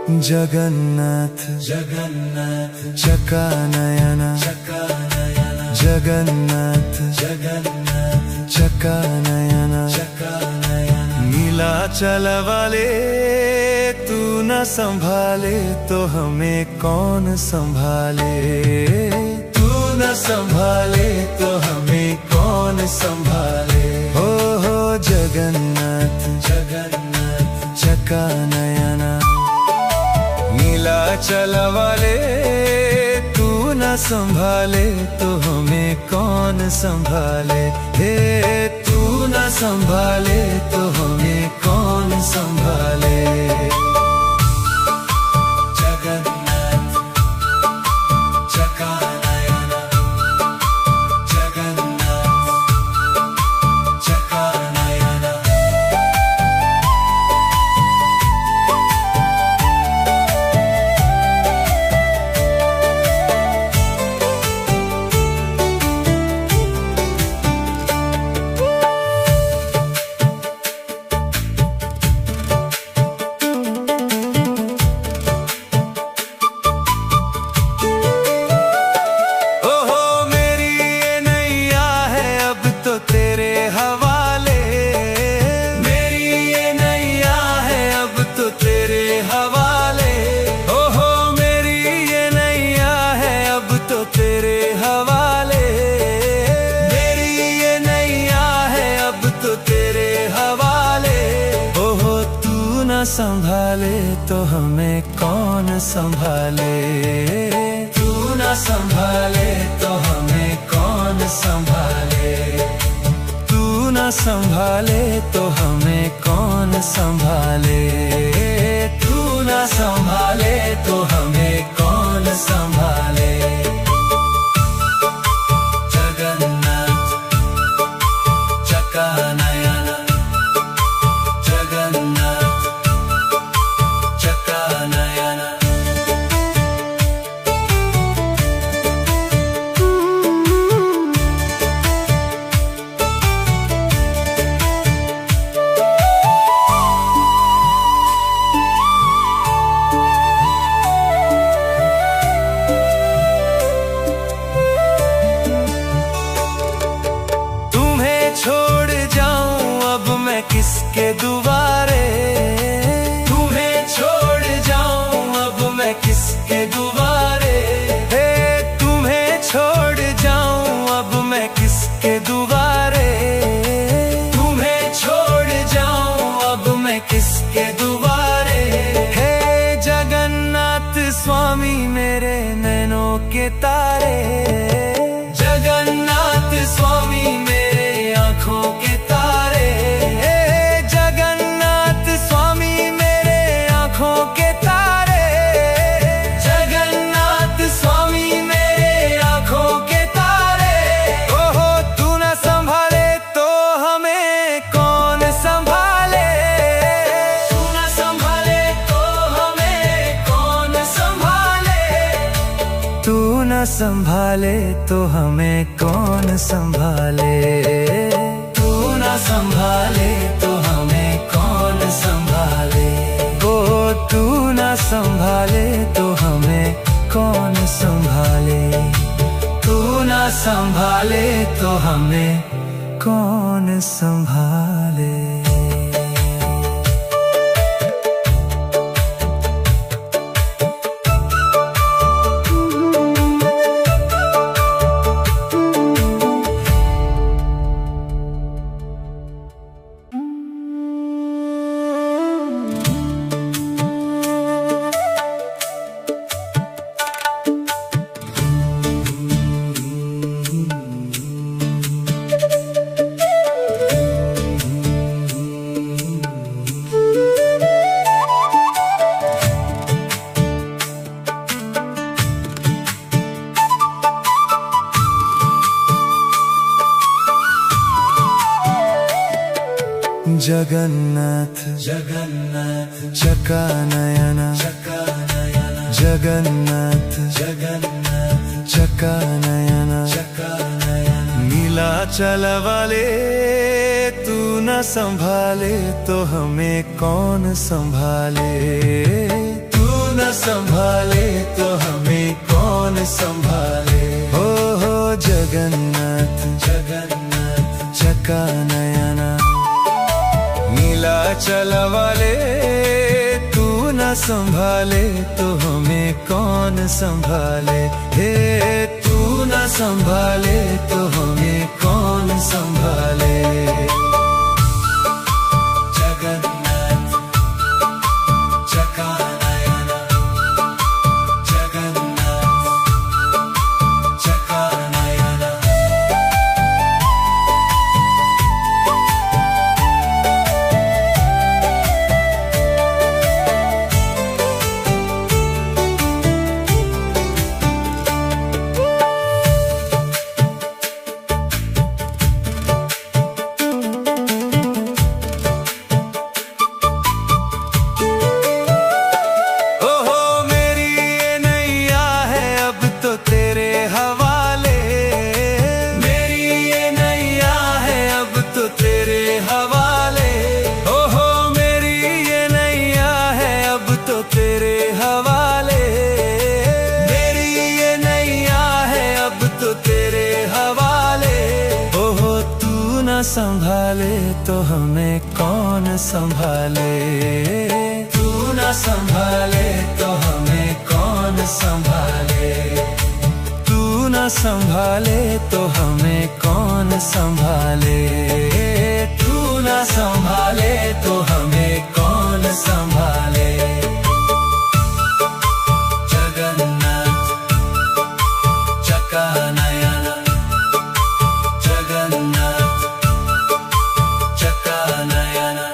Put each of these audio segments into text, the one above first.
जगन्नाथ जगन्नाथ चकानयन चकानयन जगन्नाथ जगन्नाथ चकानयन चकानयन नीलाचल वाले तू न संभाले तो हमें कौन संभाले। तू न संभाले तो हमें कौन संभाले। हो जगन्नाथ जगन्नाथ चकानयन नीलाचल वाले तू न संभाले तो हमें कौन संभाले। हे तू न संभाले तो हमें कौन संभाले। जगन्नाथ चकानयन जगन्नाथ चकानयन संभाले तो हमें कौन संभाले। तू न संभाले तो हमें कौन संभाले। तू न संभाले तो हमें कौन संभाले। तू न संभाले तो हमें कौन संभाले। जगन्नाथ चकानयन जगन्नाथ चकानयन तुम्हें छोड़ जाऊं अब मैं किसके दुआरे। तुम्हें छोड़ जाऊं अब मैं किसके दुआरे। हे तुम्हें छोड़ जाऊं अब मैं किसके दुआरे। तुम्हें छोड़ जाऊं अब मैं किसके दुआरे। हे जगन्नाथ स्वामी मेरे नैनों के तारे। जगन्नाथ स्वामी मेरे आँखों के तारे। जगन्नाथ स्वामी मेरे आँखों के तारे। जगन्नाथ स्वामी मेरे आँखों के तारे। ओहो तू न संभाले तो हमें कौन संभाले। तू न संभाले तो हमें कौन संभाले। तू न संभाले तो हमें कौन संभाले। तू न संभाले तो हमें कौन संभाले। ओ तू न संभाले तो हमें कौन संभाले। तू न संभाले तो हमें कौन संभाले। जगन्नाथ जगन्नाथ चकानयन चकानयन जगन्नाथ जगन्नाथ चकानयन चकानयन नीलाचल वाले तू न संभाले तो हमें कौन संभाले। तू संभाले। हो जगन्नाथ जगन्नाथ चका नयना, नीलाचल वाले तू न संभाले तो हमें कौन संभाले। हे तू न संभाले तो हमें कौन संभाले। जगन्नाथ चका नयना, जगन्नाथ चका नयना। संभाले तो हमें कौन संभाले। तू न संभाले तो हमें कौन संभाले। तू न संभाले तो हमें कौन संभाले। तू न संभाले तो हमें कौन संभाले। जगन्नाथ चका नयना, जगन्नाथ चका नयना।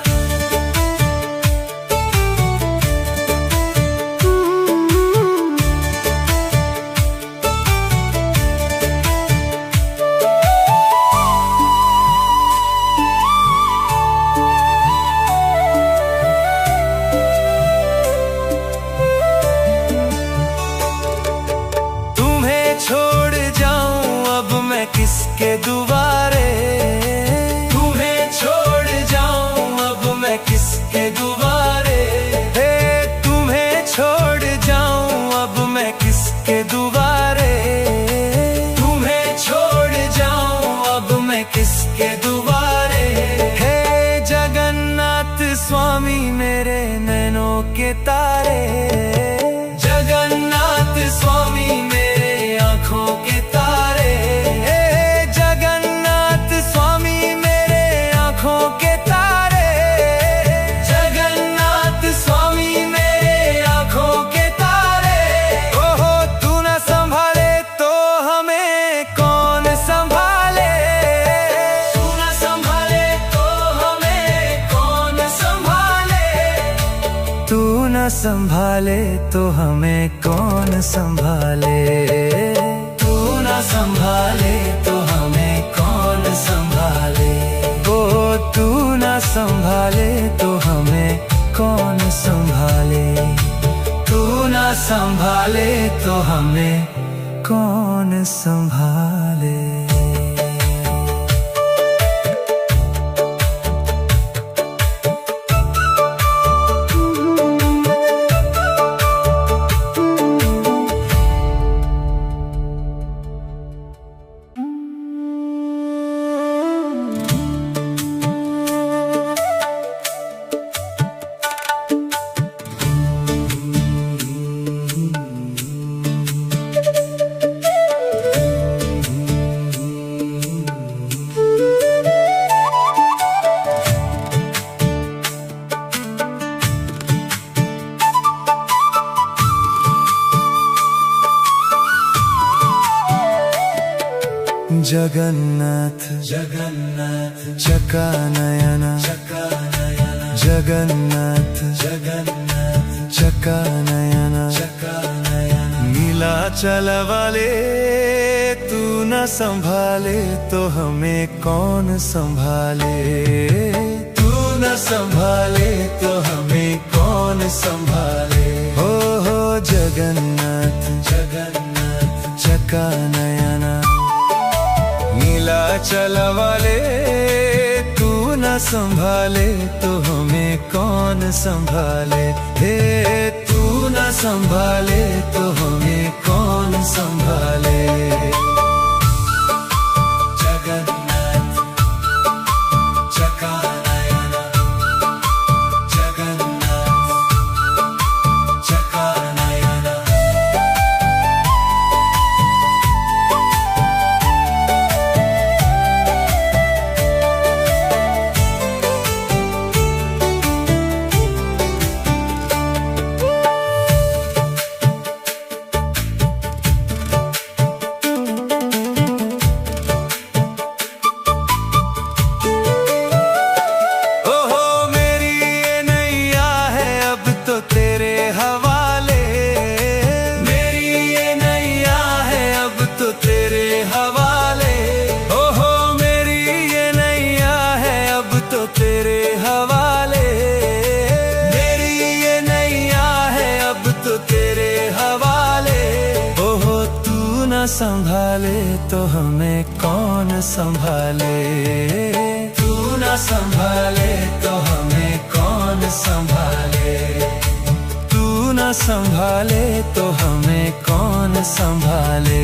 तुम्हें छोड़ जाऊं अब मैं किसके दुआरे। किसके दुआरे। हे तुम्हें छोड़ जाऊं अब मैं किसके दुआरे। तुम्हें छोड़ जाऊं अब मैं किसके दुआरे। हे जगन्नाथ स्वामी मेरे नैनों के तारे। जगन्नाथ स्वामी मेरे आँखों के तारे। हे जगन्नाथ स्वामी मेरे आँखों के संभाले तो हमें कौन संभाले। तू न संभाले तो हमें कौन संभाले। ओ तू न संभाले तो हमें कौन संभाले। तू न संभाले तो हमें कौन संभाले। जगन्नाथ जगन्नाथ चका नयना, जगन्नाथ जगन्नाथ चका नयना, नीलाचल वाले तू न संभाले तो हमें कौन संभाले। तू न संभाले तो हमें कौन संभाले। हो जगन्नाथ जगन्नाथ चका नयना, नीलाचल वाले तू न संभाले तो हमें कौन संभाले। हे तू न संभाले तो हमें कौन संभाले। हवाले। मेरी ये नैया है अब तो तेरे हवाले। ओहो मेरी ये नैया है अब तो तेरे हवाले। मेरी ये नैया है अब तो तेरे हवाले। ओहो तू न संभाले तो हमें कौन संभाले। तू न संभाले तो हमें कौन संभाले। तू न संभाले तो हमें कौन संभाले।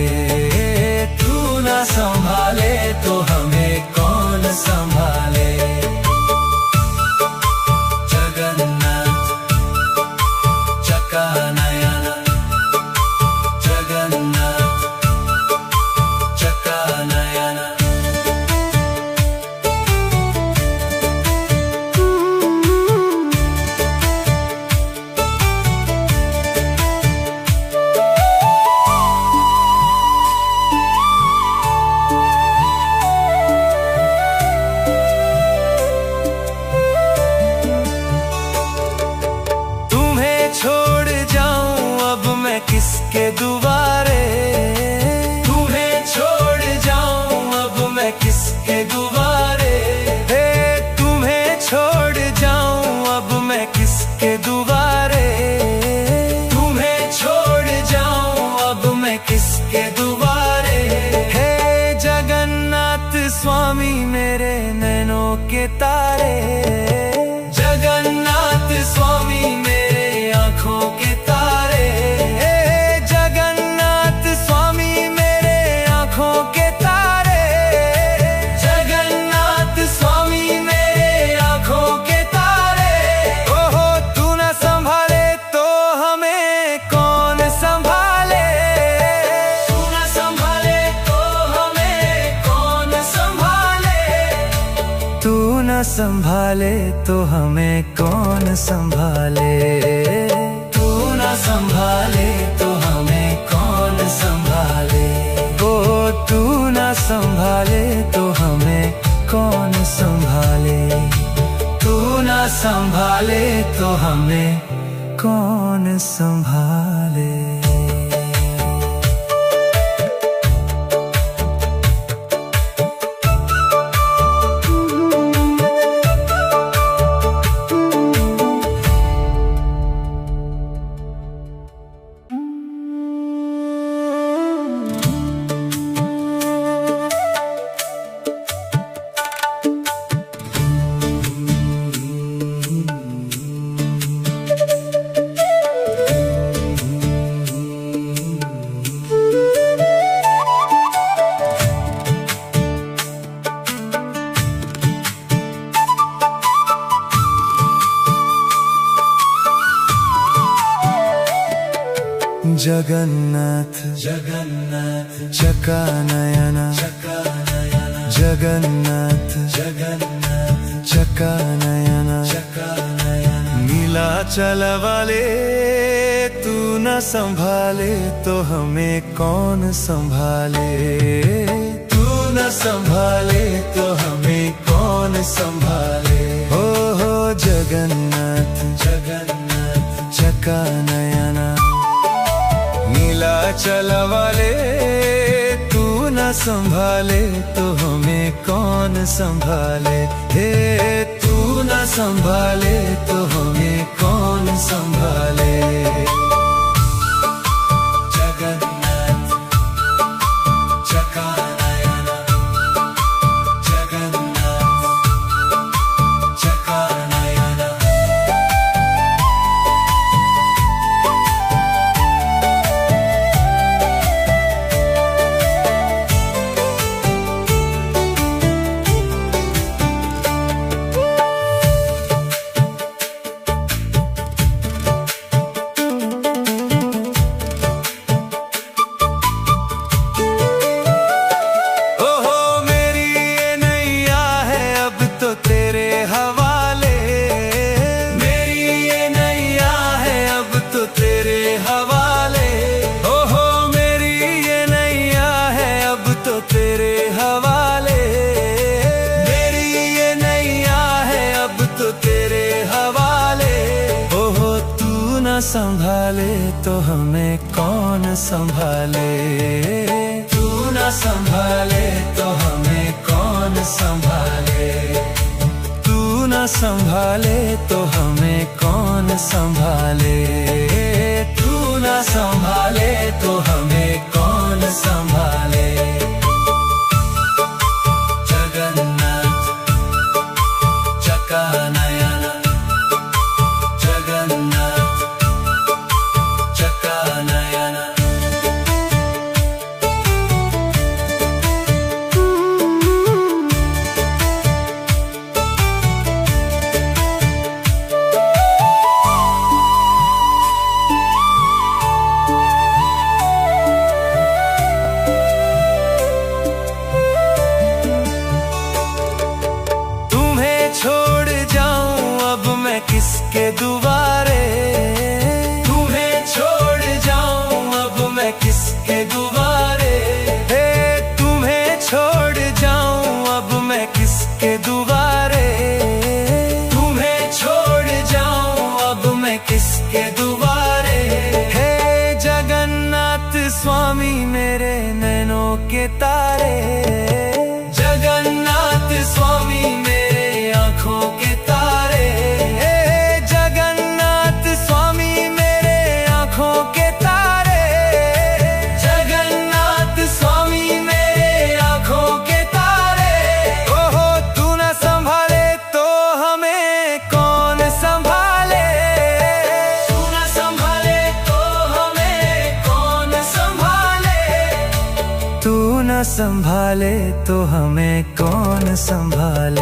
तू न संभाले तो हमें कौन संभाले। जगन्नाथ चकानयन। जगन्नाथ चकानयन। किसके दुआरे। तुम्हें छोड़ जाऊं अब मैं किसके दुआरे। हे तुम्हें छोड़ जाऊं अब मैं किसके दुआरे। तुम्हें छोड़ जाऊं अब मैं किसके दुआरे। हे जगन्नाथ स्वामी मेरे नैनों के तारे। जगन्नाथ स्वामी मेरे आँखों के तारे। संभाले तो हमें कौन संभाले। तू न संभाले तो हमें कौन संभाले। ओ तू न संभाले तो हमें कौन संभाले। तू न संभाले तो हमें कौन संभाले। जगन्नाथ जगन्नाथ चकानयन। जगन्नाथ जगन्नाथ चकानयन। नीलाचल वाले तू न संभाले तो हमें कौन संभाले। तू न संभाले तो हमें कौन संभाले। हो जगन्नाथ जगन्नाथ चकानयन। नीलाचल वाले तू न संभाले तो हमें कौन संभाले। हे तू न संभाले तो हमें कौन संभाले। जगन्नाथ चकानयन। जगन्नाथ चकानयन। संभाले तो हमें कौन संभाले। तू ना संभाले तो हमें कौन संभाले। तू ना संभाले तो हमें कौन संभाले। तू ना संभाले तो हमें कौन संभाले। जगन्नाथ चकानयन, जगन्नाथ चकानयन। किसके दुआरे, तुम्हें छोड़ जाऊं अब मैं किसके दुआरे। हे तुम्हें छोड़ जाऊं अब मैं किसके दुआरे। तुम्हें छोड़ जाऊं अब मैं किसके दुआरे। हे जगन्नाथ स्वामी मेरे नैनों के तारे। जगन्नाथ स्वामी मेरे आँखों के तारे। तू न संभाले तो हमें कौन संभाले।